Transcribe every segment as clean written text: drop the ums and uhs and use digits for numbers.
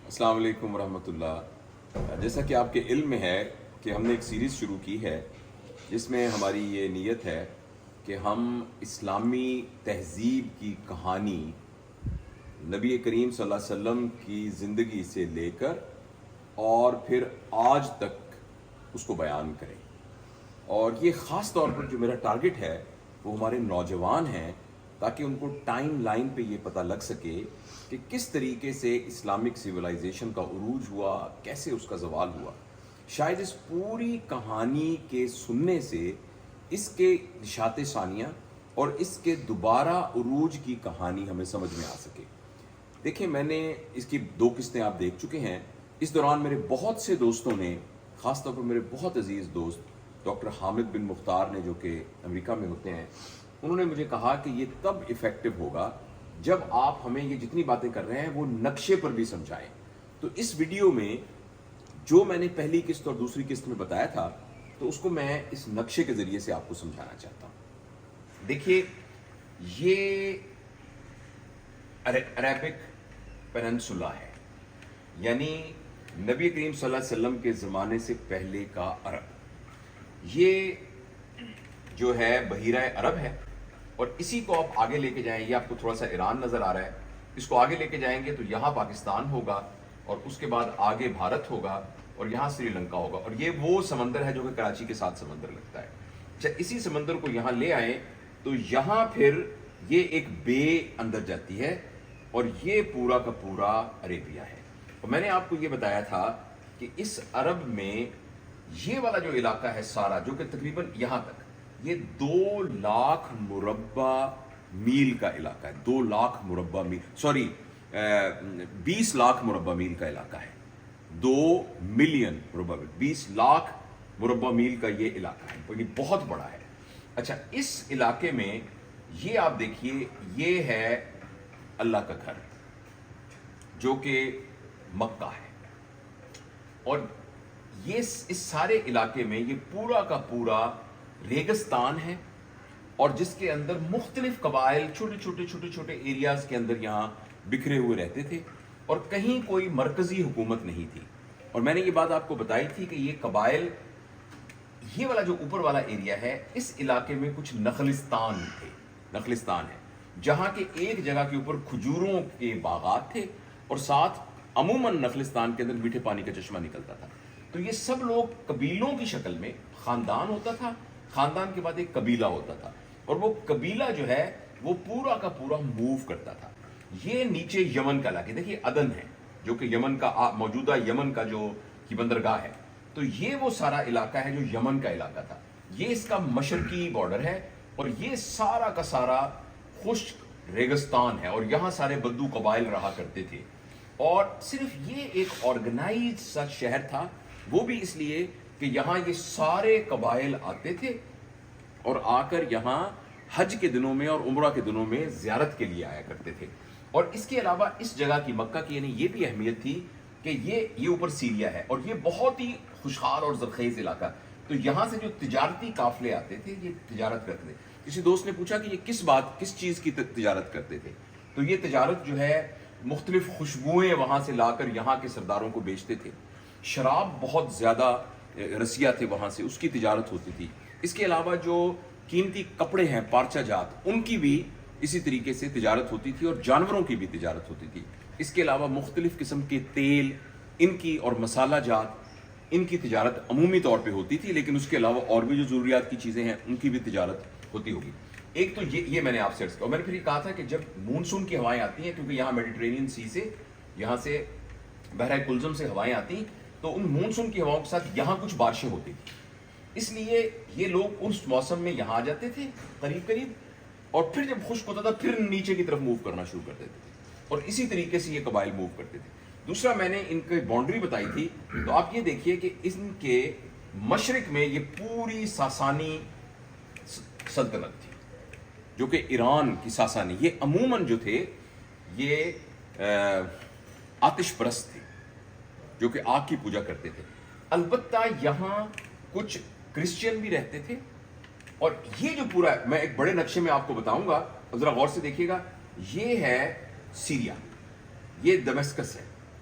السلام علیکم ورحمۃ اللہ۔ جیسا کہ آپ کے علم میں ہے کہ ہم نے ایک سیریز شروع کی ہے جس میں ہماری یہ نیت ہے کہ ہم اسلامی تہذیب کی کہانی نبی کریم صلی اللہ علیہ وسلم کی زندگی سے لے کر اور پھر آج تک اس کو بیان کریں، اور یہ خاص طور پر جو میرا ٹارگٹ ہے وہ ہمارے نوجوان ہیں، تاکہ ان کو ٹائم لائن پہ یہ پتہ لگ سکے کہ کس طریقے سے اسلامک سویلائزیشن کا عروج ہوا، کیسے اس کا زوال ہوا۔ شاید اس پوری کہانی کے سننے سے اس کے نشات ثانیہ اور اس کے دوبارہ عروج کی کہانی ہمیں سمجھ میں آ سکے۔ دیکھیں، میں نے اس کی 2 قسطیں آپ دیکھ چکے ہیں۔ اس دوران میرے بہت سے دوستوں نے، خاص طور پر میرے بہت عزیز دوست ڈاکٹر حامد بن مختار نے، جو کہ امریکہ میں ہوتے ہیں، انہوں نے مجھے کہا کہ یہ تب ایفیکٹو ہوگا جب آپ ہمیں یہ جتنی باتیں کر رہے ہیں وہ نقشے پر بھی سمجھائیں۔ تو اس ویڈیو میں جو میں نے پہلی قسط اور دوسری قسط میں بتایا تھا، تو اس کو میں اس نقشے کے ذریعے سے آپ کو سمجھانا چاہتا ہوں۔ دیکھیے، یہ عربک پیننسولا ہے، یعنی نبی کریم صلی اللہ علیہ وسلم کے زمانے سے پہلے کا عرب۔ یہ جو ہے بحیرہ عرب ہے، اور اسی کو آپ آگے لے کے جائیں، یہ آپ کو تھوڑا سا ایران نظر آ رہا ہے، اس کو آگے لے کے جائیں گے تو یہاں پاکستان ہوگا، اور اس کے بعد آگے بھارت ہوگا، اور یہاں سری لنکا ہوگا، اور یہ وہ سمندر ہے جو کہ کراچی کے ساتھ سمندر لگتا ہے۔ اچھا، اسی سمندر کو یہاں لے آئیں تو یہاں پھر یہ ایک بے اندر جاتی ہے، اور یہ پورا کا پورا عربیہ ہے۔ اور میں نے آپ کو یہ بتایا تھا کہ اس عرب میں یہ والا جو علاقہ ہے سارا، جو کہ تقریباً یہاں تک، یہ 2 لاکھ مربع میل کا علاقہ ہے۔ 2 لاکھ مربع میل، سوری 20 لاکھ مربع میل کا علاقہ ہے۔ 2 ملین مربع میل، 20 لاکھ مربع میل کا یہ علاقہ ہے، اور یہ بہت بڑا ہے۔ اچھا، اس علاقے میں یہ آپ دیکھیے، یہ ہے اللہ کا گھر جو کہ مکہ ہے، اور یہ اس سارے علاقے میں یہ پورا کا پورا ریگستان ہے، اور جس کے اندر مختلف قبائل چھوٹے ایریاز کے اندر یہاں بکھرے ہوئے رہتے تھے، اور کہیں کوئی مرکزی حکومت نہیں تھی۔ اور میں نے یہ بات آپ کو بتائی تھی کہ یہ قبائل، یہ والا جو اوپر والا ایریا ہے، اس علاقے میں کچھ نخلستان تھے، نخلستان ہے، جہاں کے ایک جگہ کے اوپر کھجوروں کے باغات تھے، اور ساتھ عموماً نخلستان کے اندر میٹھے پانی کا چشمہ نکلتا تھا۔ تو یہ سب لوگ قبیلوں کی شکل میں، خاندان ہوتا تھا، خاندان کے بعد ایک قبیلہ ہوتا تھا، اور وہ قبیلہ جو ہے وہ پورا کا پورا موو کرتا تھا۔ یہ نیچے یمن کا علاقہ، دیکھیے عدن ہے جو کہ یمن کا، موجودہ یمن کا جو کی بندرگاہ ہے، تو یہ وہ سارا علاقہ ہے جو یمن کا علاقہ تھا۔ یہ اس کا مشرقی بارڈر ہے، اور یہ سارا کا سارا خشک ریگستان ہے، اور یہاں سارے بدو قبائل رہا کرتے تھے۔ اور صرف یہ ایک آرگنائز سا شہر تھا، وہ بھی اس لیے کہ یہاں یہ سارے قبائل آتے تھے، اور آ کر یہاں حج کے دنوں میں اور عمرہ کے دنوں میں زیارت کے لیے آیا کرتے تھے۔ اور اس کے علاوہ اس جگہ کی، مکہ کی، یعنی یہ بھی اہمیت تھی کہ یہ اوپر سیریا ہے، اور یہ بہت ہی خوشحال اور زرخیز علاقہ، تو یہاں سے جو تجارتی قافلے آتے تھے یہ تجارت کرتے تھے۔ کسی دوست نے پوچھا کہ یہ کس چیز کی تجارت کرتے تھے، تو یہ تجارت جو ہے مختلف خوشبوئیں وہاں سے لا کر یہاں کے سرداروں کو بیچتے تھے۔ شراب بہت زیادہ رسیا تھے وہاں سے، اس کی تجارت ہوتی تھی۔ اس کے علاوہ جو قیمتی کپڑے ہیں، پارچہ جات، ان کی بھی اسی طریقے سے تجارت ہوتی تھی، اور جانوروں کی بھی تجارت ہوتی تھی۔ اس کے علاوہ مختلف قسم کے تیل، ان کی اور مسالہ جات، ان کی تجارت عمومی طور پہ ہوتی تھی، لیکن اس کے علاوہ اور بھی جو ضروریات کی چیزیں ہیں ان کی بھی تجارت ہوتی ہوگی۔ ایک تو یہ میں نے آپ سے عرض کیا، اور میں نے پھر یہ کہا تھا کہ جب مونسون کی ہوائیں آتی ہیں، کیونکہ یہاں میڈیٹرینین سی سے، یہاں سے بحرہ کلزم سے ہوائیں آتی ہیں، تو ان مونسون کی ہواؤں کے ساتھ یہاں کچھ بارشیں ہوتی تھیں، اس لیے یہ لوگ اس موسم میں یہاں آ جاتے تھے قریب، اور پھر جب خشک ہوتا تھا پھر نیچے کی طرف موو کرنا شروع کر دیتے تھے، اور اسی طریقے سے یہ قبائل موو کرتے تھے۔ دوسرا، میں نے ان کی باؤنڈری بتائی تھی، تو آپ یہ دیکھیے کہ ان کے مشرق میں یہ پوری ساسانی سلطنت تھی، جو کہ ایران کی ساسانی، یہ عموماً جو تھے یہ آتش پرست تھے، جو کہ آگ کی پوجا کرتے تھے۔ البتہ یہاں کچھ کرسچین بھی رہتے تھے، اور یہ جو پورا، میں ایک بڑے نقشے میں آپ کو بتاؤں گا، ذرا غور سے دیکھیے گا، یہ ہے سیریا، یہ دمشقس ہے،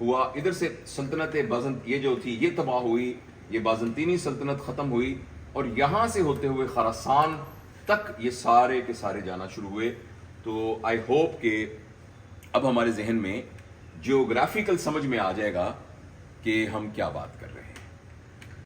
ہوا, ادھر سے سلطنت یہ جو تھی یہ تباہ ہوئی, یہ بازنطینی سلطنت ختم ہوئی, اور یہاں سے ہوتے ہوئے خراسان تک یہ سارے کے سارے جانا شروع ہوئے. تو آئی ہوپ کہ اب ہمارے ذہن میں جیوگرافیکل سمجھ میں آ جائے گا کہ ہم کیا بات کر رہے ہیں.